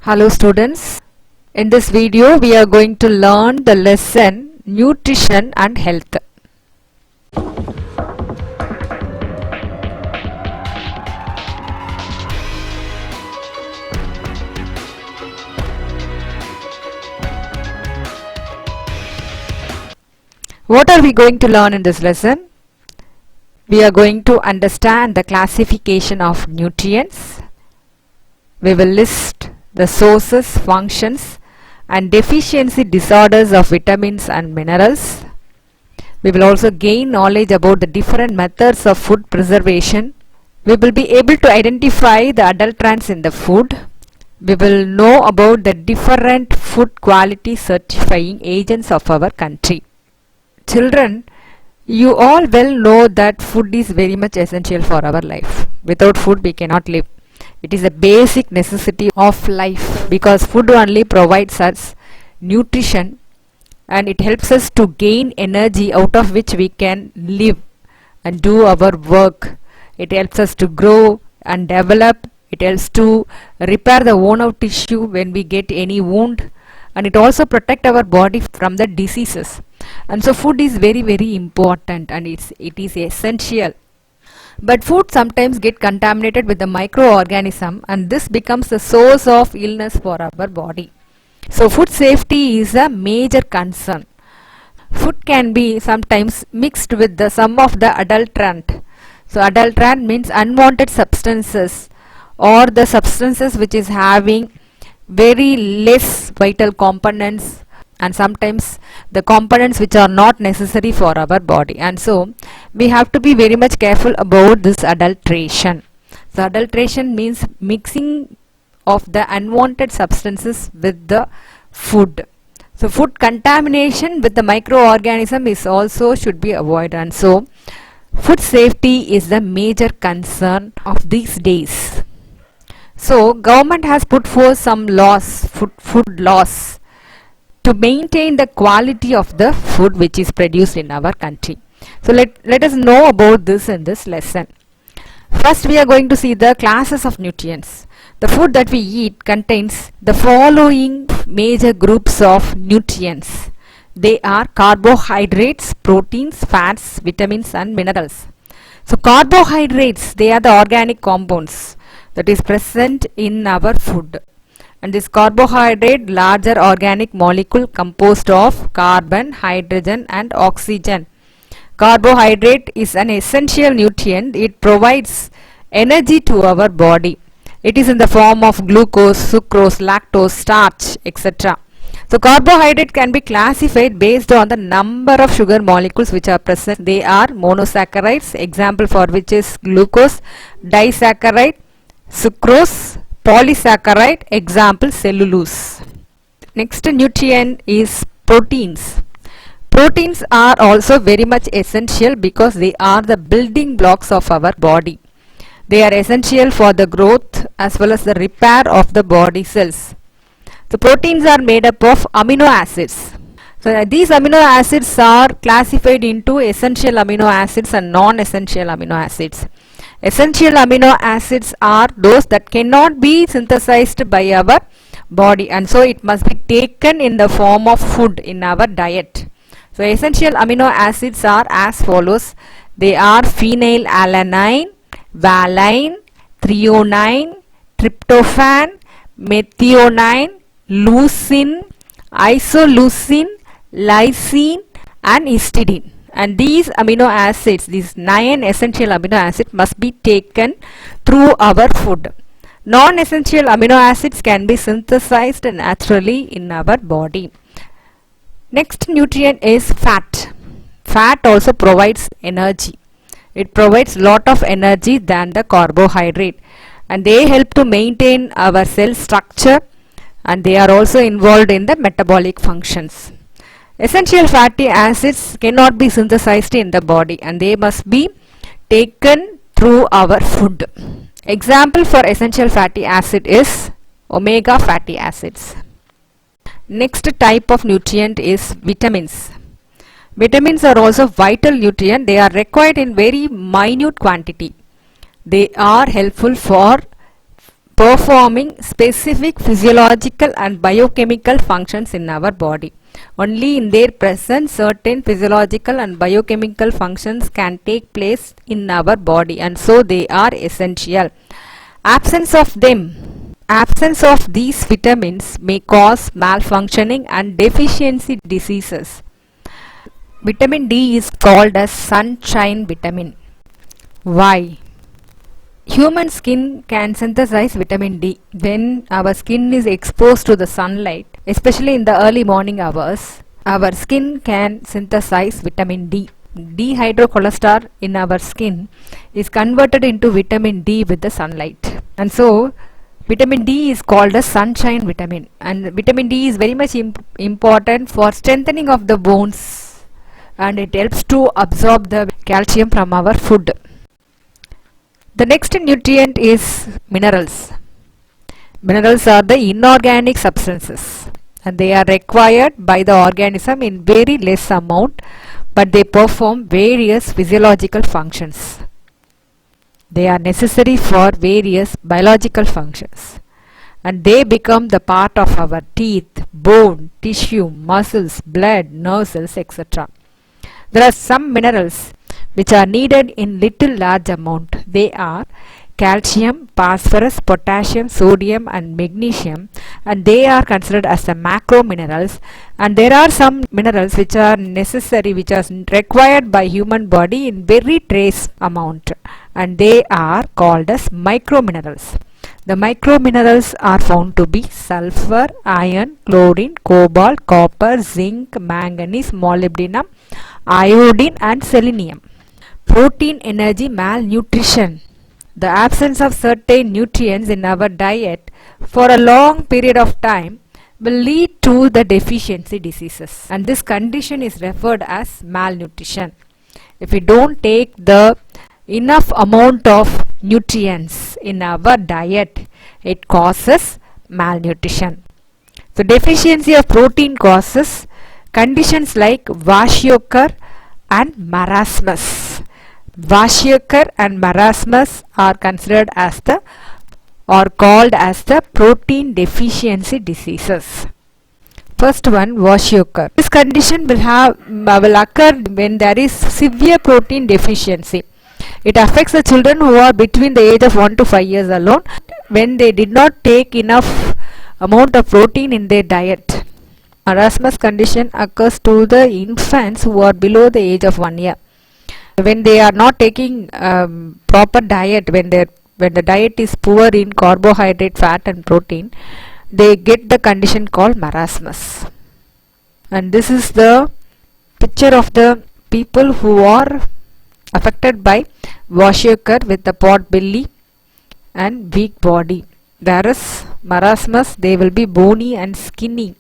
Hello students, in this video we are going to learn the lesson Nutrition and Health. What are we going to learn in this lesson? We are going to understand the classification of nutrients. We will list the sources, functions and deficiency disorders of vitamins and minerals. We will also gain knowledge about the different methods of food preservation. We will be able to identify the adulterants in the food. We will know about the different food quality certifying agents of our country. Children, you all well know that food is very much essential for our life. Without food we cannot live. It is a basic necessity of life because food only provides us nutrition and it helps us to gain energy out of which we can live and do our work. It helps us to grow and develop. It helps to repair the worn out tissue when we get any wound, and it also protects our body from the diseases. And so food is very important and it is essential. But food sometimes get contaminated with the microorganism and this becomes the source of illness for our body. So food safety is a major concern. Food can be sometimes mixed with some of the adulterant. So adulterant means unwanted substances or the substances which is having very less vital components and sometimes the components which are not necessary for our body, and so we have to be very much careful about this adulteration. So adulteration means mixing of the unwanted substances with the food. So food contamination with the microorganism is also should be avoided, and so food safety is the major concern of these days. So government has put forth some laws, food laws, to maintain the quality of the food which is produced in our country. So let us know about this in this lesson. First we are going to see the classes of nutrients. The food that we eat contains the following major groups of nutrients. They are carbohydrates, proteins, fats, vitamins and minerals. So carbohydrates, they are the organic compounds that is present in our food. And this carbohydrate, larger organic molecule composed of carbon, hydrogen and oxygen. Carbohydrate is an essential nutrient. It provides energy to our body. It is in the form of glucose, sucrose, lactose, starch, etc. So carbohydrate can be classified based on the number of sugar molecules which are present. They are monosaccharides, example for which is glucose, disaccharide, sucrose, polysaccharide, example cellulose. Next nutrient is proteins. Proteins are also very much essential because they are the building blocks of our body. They are essential for the growth as well as the repair of the body cells. The proteins are made up of amino acids. So these amino acids are classified into essential amino acids and non-essential amino acids. Essential amino acids are those that cannot be synthesized by our body, and so it must be taken in the form of food in our diet. So essential amino acids are as follows. They are phenylalanine, valine, threonine, tryptophan, methionine, leucine, isoleucine, lysine and histidine. And these amino acids, these 9 essential amino acids must be taken through our food. Non-essential amino acids can be synthesized naturally in our body. Next nutrient is fat. Fat also provides energy. It provides lot of energy than the carbohydrate, and they help to maintain our cell structure and they are also involved in the metabolic functions. Essential fatty acids cannot be synthesized in the body and they must be taken through our food. Example for essential fatty acid is omega fatty acids. Next type of nutrient is vitamins. Vitamins are also vital nutrient. They are required in very minute quantity. They are helpful for performing specific physiological and biochemical functions in our body. Only in their presence certain physiological and biochemical functions can take place in our body, and so they are essential. Absence of these vitamins may cause malfunctioning and deficiency diseases. Vitamin D is called as sunshine vitamin. Why? Human skin can synthesize vitamin D. When our skin is exposed to the sunlight, especially in the early morning hours, our skin can synthesize vitamin D. Dehydrocholesterol in our skin is converted into vitamin D with the sunlight. And so, vitamin D is called as sunshine vitamin. And vitamin D is very much important for strengthening of the bones, and it helps to absorb the calcium from our food. The next nutrient is minerals. Minerals are the inorganic substances, and they are required by the organism in very less amount, but they perform various physiological functions. They are necessary for various biological functions, and they become the part of our teeth, bone, tissue, muscles, blood, nerve cells, etc. There are some minerals which are needed in little large amount. They are calcium, phosphorus, potassium, sodium and magnesium, and they are considered as the macro minerals. And there are some minerals which are necessary, which are required by human body in very trace amount, and they are called as micro minerals. The micro minerals are found to be sulfur, iron, chlorine, cobalt, copper, zinc, manganese, molybdenum, iodine and selenium. Protein energy malnutrition. The absence of certain nutrients in our diet for a long period of time will lead to the deficiency diseases, and this condition is referred as malnutrition. If we don't take the enough amount of nutrients in our diet, it causes malnutrition. So deficiency of protein causes conditions like kwashiorkor and marasmus. Kwashiorkor and marasmus are considered as the or called as the protein deficiency diseases. First one, kwashiorkor. This condition will occur when there is severe protein deficiency. It affects the children who are between the age of 1 to 5 years alone, when they did not take enough amount of protein in their diet. Marasmus condition occurs to the infants who are below the age of 1 year. When they are not taking proper diet, when the diet is poor in carbohydrate, fat and protein, they get the condition called marasmus. And this is the picture of the people who are affected by kwashiorkor with the pot belly and weak body. Whereas marasmus, they will be bony and skinny.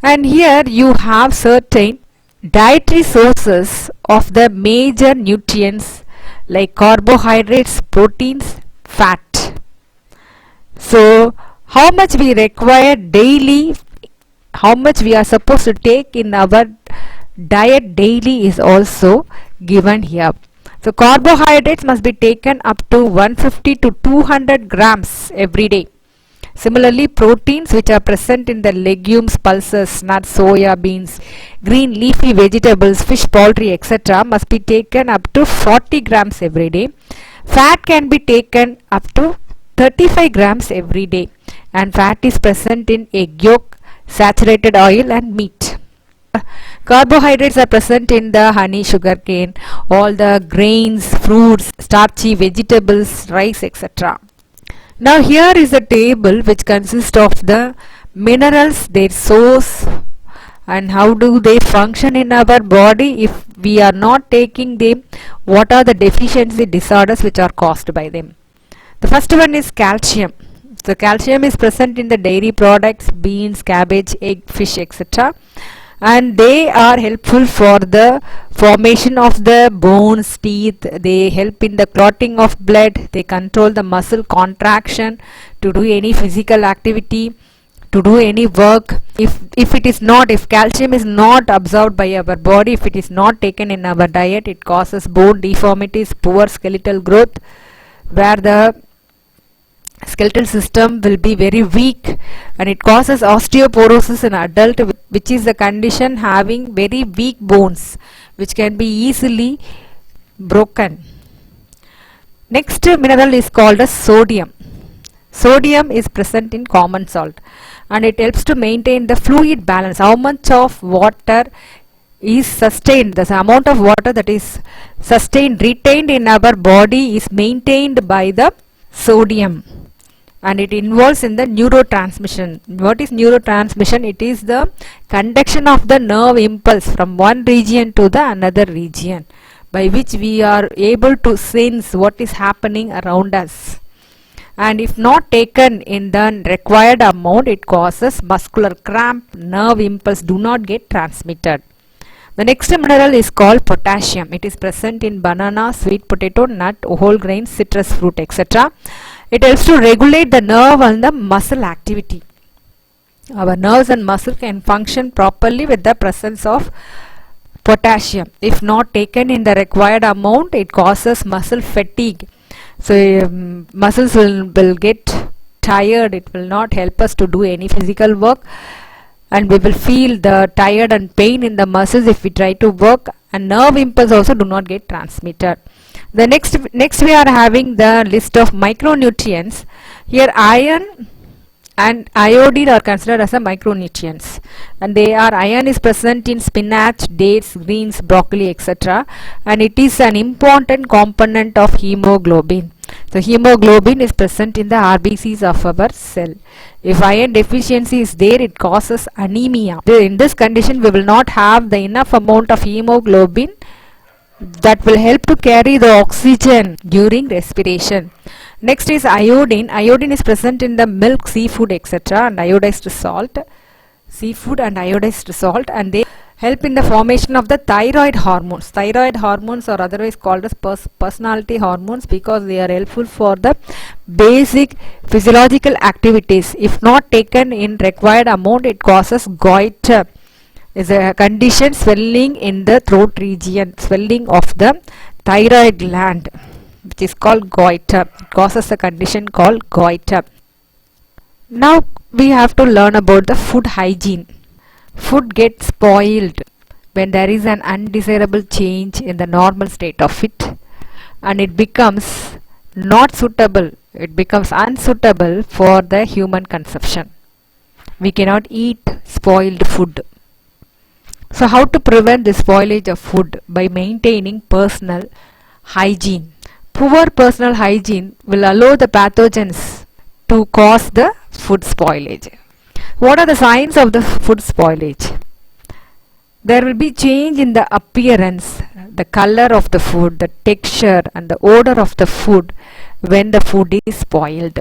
And here you have certain dietary sources of the major nutrients like carbohydrates, proteins, fat. So how much we require daily, how much we are supposed to take in our diet daily is also given here. So carbohydrates must be taken up to 150 to 200 grams every day. Similarly, proteins which are present in the legumes, pulses, nuts, soya beans, green leafy vegetables, fish, poultry, etc. must be taken up to 40 grams every day. Fat can be taken up to 35 grams every day, and fat is present in egg yolk, saturated oil and meat. Carbohydrates are present in the honey, sugarcane, all the grains, fruits, starchy vegetables, rice, etc. Now here is a table which consists of the minerals, their source, and how do they function in our body. If we are not taking them, what are the deficiency disorders which are caused by them. The first one is calcium. So calcium is present in the dairy products, beans, cabbage, egg, fish, etc. And they are helpful for the formation of the bones, teeth. They help in the clotting of blood. They control the muscle contraction to do any physical activity, to do any work. If calcium is not absorbed by our body, if it is not taken in our diet, it causes bone deformities, poor skeletal growth, where the skeletal system will be very weak, and it causes osteoporosis in adult, which is the condition having very weak bones which can be easily broken. Next mineral is called as sodium. Sodium is present in common salt, and it helps to maintain the fluid balance. How much of water is sustained, the amount of water that is sustained, retained in our body is maintained by the sodium, and it involves in the neurotransmission. What is neurotransmission? It is the conduction of the nerve impulse from one region to the another region, by which we are able to sense what is happening around us. And if not taken in the required amount, it causes muscular cramp, nerve impulse do not get transmitted. The next mineral is called potassium. It is present in banana, sweet potato, nut, whole grain, citrus fruit, etc. It helps to regulate the nerve and the muscle activity. Our nerves and muscle can function properly with the presence of potassium. If not taken in the required amount, it causes muscle fatigue. So muscles will get tired. It will not help us to do any physical work, and we will feel the tired and pain in the muscles if we try to work, and nerve impulse also do not get transmitted. The next we are having the list of micronutrients. Here iron and iodine are considered as a micronutrients, and iron is present in spinach, dates, greens, broccoli, etc., and it is an important component of hemoglobin. So hemoglobin is present in the RBCs of our cell. If iron deficiency is there, it causes anemia. In this condition, we will not have the enough amount of hemoglobin that will help to carry the oxygen during respiration. Next is iodine. Iodine is present in the milk, seafood, etc., and iodized salt. Seafood and iodized salt, and they help in the formation of the thyroid hormones. Thyroid hormones are otherwise called as personality hormones, because they are helpful for the basic physiological activities. If not taken in required amount, it causes goiter. Is a condition, swelling in the throat region, swelling of the thyroid gland, which is called goiter. It causes a condition called goiter. Now we have to learn about the food hygiene. Food gets spoiled when there is an undesirable change in the normal state of it, and it becomes not suitable, it becomes unsuitable for the human consumption. We cannot eat spoiled food. So how to prevent the spoilage of food? By maintaining personal hygiene. Poor personal hygiene will allow the pathogens to cause the food spoilage. What are the signs of the food spoilage? There will be change in the appearance, the color of the food, the texture and the odor of the food when the food is spoiled.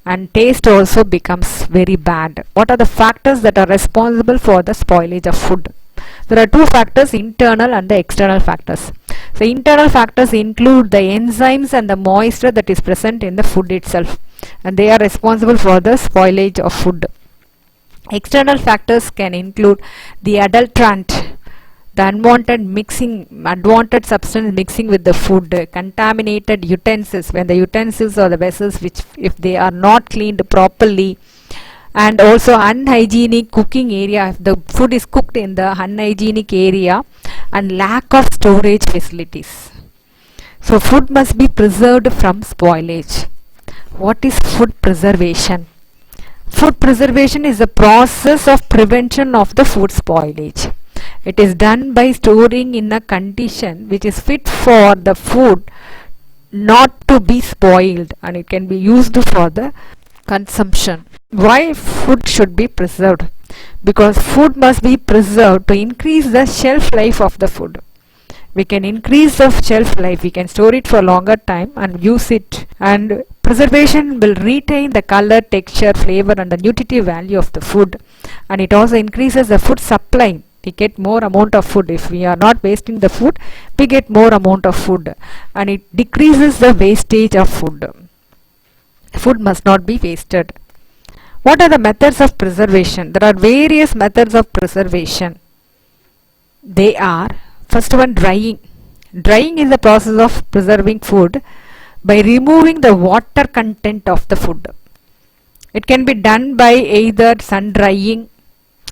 And taste also becomes very bad. What are the factors that are responsible for the spoilage of food? There are two factors, internal and the external factors. So internal factors include the enzymes and the moisture that is present in the food itself, and they are responsible for the spoilage of food. External factors can include the adulterant, the unwanted substance mixing with the food, contaminated utensils, when the utensils or the vessels which, if they are not cleaned properly, and also unhygienic cooking area, if the food is cooked in the unhygienic area, and lack of storage facilities. So food must be preserved from spoilage. What is food preservation? Food preservation is a process of prevention of the food spoilage. It is done by storing in a condition which is fit for the food not to be spoiled, and it can be used for the consumption. Why food should be preserved? Because food must be preserved to increase the shelf life of the food. We can increase the shelf life, we can store it for longer time and use it, and preservation will retain the color, texture, flavor and the nutritive value of the food, and it also increases the food supply. We get more amount of food. If we are not wasting the food, we get more amount of food, and it decreases the wastage of food. Food must not be wasted. What are the methods of preservation? There are various methods of preservation. They are, first one, drying. Drying is the process of preserving food by removing the water content of the food. It can be done by either sun drying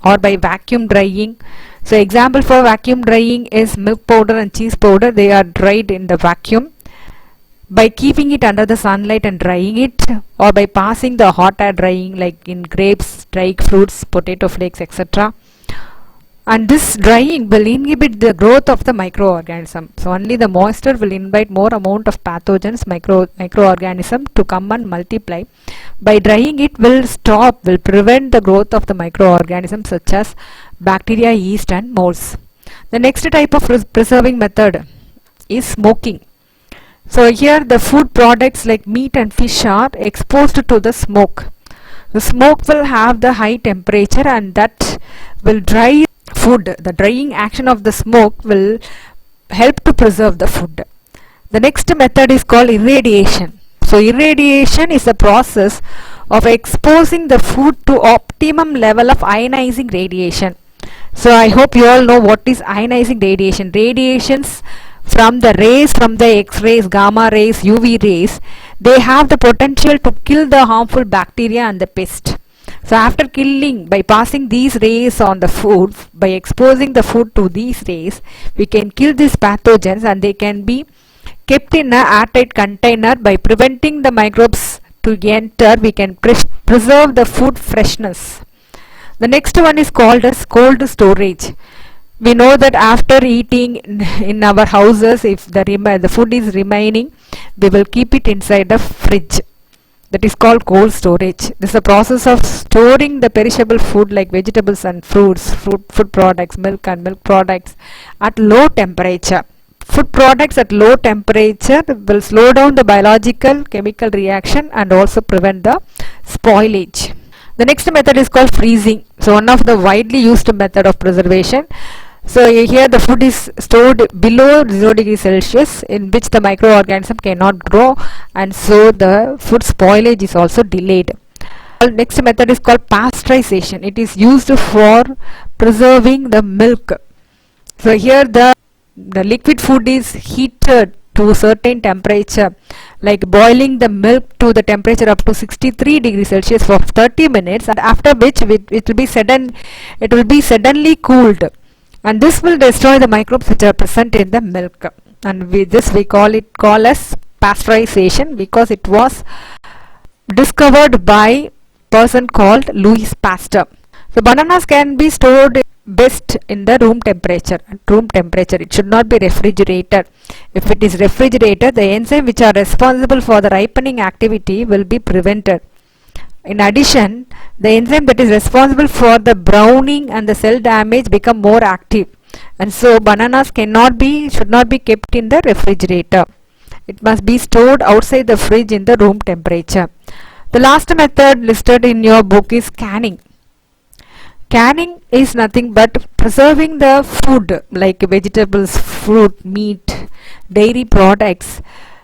or by vacuum drying. So example for vacuum drying is milk powder and cheese powder. They are dried in the vacuum by keeping it under the sunlight and drying it, or by passing the hot air drying like in grapes, dried fruits, potato flakes, etc. And this drying will inhibit the growth of the microorganism. So only the moisture will invite more amount of pathogens, microorganism to come and multiply. By drying it will prevent the growth of the microorganisms such as bacteria, yeast and molds. The next type of preserving method is smoking. So here the food products like meat and fish are exposed to the smoke. The smoke will have the high temperature and that will dry food. The drying action of the smoke will help to preserve the food. The next method is called irradiation. So irradiation is the process of exposing the food to optimum level of ionizing radiation. So I hope you all know what is ionizing radiation. Radiations from the rays, from the X-rays, gamma rays, UV rays, they have the potential to kill the harmful bacteria and the pest. So after killing, by passing these rays on the food, by exposing the food to these rays, we can kill these pathogens and they can be kept in an airtight container. By preventing the microbes to enter, we can preserve the food freshness. The next one is called as cold storage. We know that after eating in our houses, if the food is remaining, we will keep it inside the fridge. That is called cold storage. This is a process of storing the perishable food like vegetables and fruits, food products, milk and milk products at low temperature. Food products at low temperature will slow down the biological chemical reaction and also prevent the spoilage. The next method is called freezing. So one of the widely used method of preservation. So here the food is stored below 0 degrees Celsius, in which the microorganism cannot grow, and so the food spoilage is also delayed. Next method is called pasteurization. It is used for preserving the milk. So here the liquid food is heated to a certain temperature, like boiling the milk to the temperature up to 63 degrees Celsius for 30 minutes, and after which it will be suddenly cooled. And this will destroy the microbes which are present in the milk, and we call as pasteurization, because it was discovered by person called Louis Pasteur. So bananas can be stored best in the room temperature. It should not be refrigerated. If it is refrigerated, the enzymes which are responsible for the ripening activity will be prevented. In addition, the enzyme that is responsible for the browning and the cell damage become more active, and so bananas should not be kept in the refrigerator. It must be stored outside the fridge in the room temperature. The last method listed in your book is canning. Canning is nothing but preserving the food like vegetables, fruit, meat, dairy products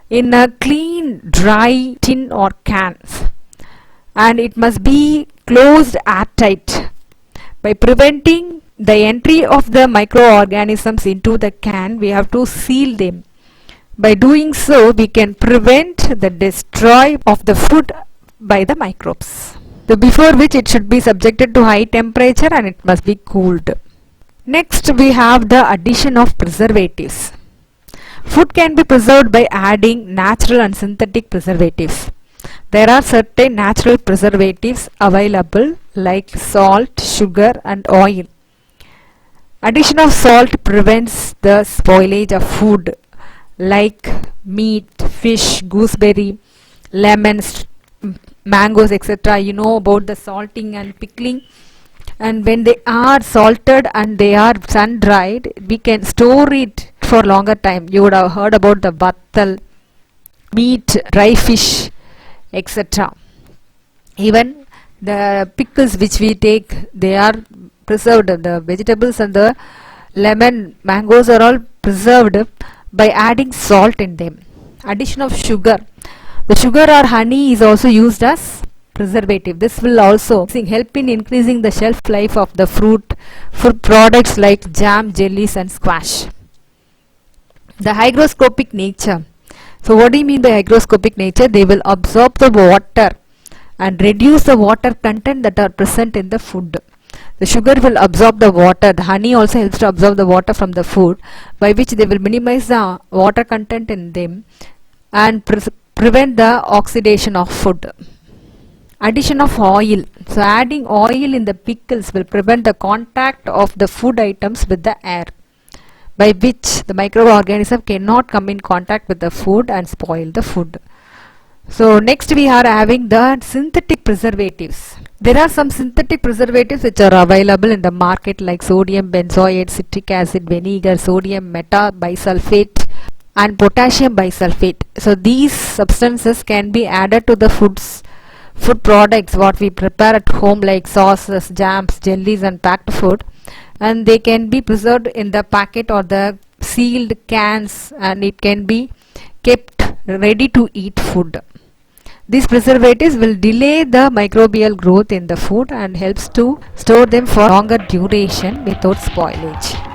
in a clean, dry tin or cans. And it must be closed airtight. By preventing the entry of the microorganisms into the can, we have to seal them. By doing so, we can prevent the destroy of the food by the microbes. So before which it should be subjected to high temperature and it must be cooled. Next we have the addition of preservatives. Food can be preserved by adding natural and synthetic preservatives. There are certain natural preservatives available like salt, sugar and oil. Addition of salt prevents the spoilage of food like meat, fish, gooseberry, lemons, mangoes, etc. You know about the salting and pickling, and when they are salted and they are sun dried, we can store it for longer time. You would have heard about the vattal, meat, dry fish, etc. Even the pickles which we take, they are preserved. The vegetables and the lemon, mangoes are all preserved by adding salt in them. Addition of sugar. The sugar or honey is also used as preservative. This will also help in increasing the shelf life of the food products like jam, jellies and squash. The hygroscopic nature. So what do you mean by hygroscopic nature? They will absorb the water and reduce the water content that are present in the food. The sugar will absorb the water. The honey also helps to absorb the water from the food, by which they will minimize the water content in them and prevent the oxidation of food. Addition of oil. So adding oil in the pickles will prevent the contact of the food items with the air, by which the microorganism cannot come in contact with the food and spoil the food. So next we are having the synthetic preservatives. There are some synthetic preservatives which are available in the market, like sodium benzoate, citric acid, vinegar, sodium metabisulfate and potassium bisulfate. So these substances can be added to the food products what we prepare at home, like sauces, jams, jellies and packed food, and they can be preserved in the packet or the sealed cans, and it can be kept ready to eat food. These preservatives will delay the microbial growth in the food and helps to store them for longer duration without spoilage.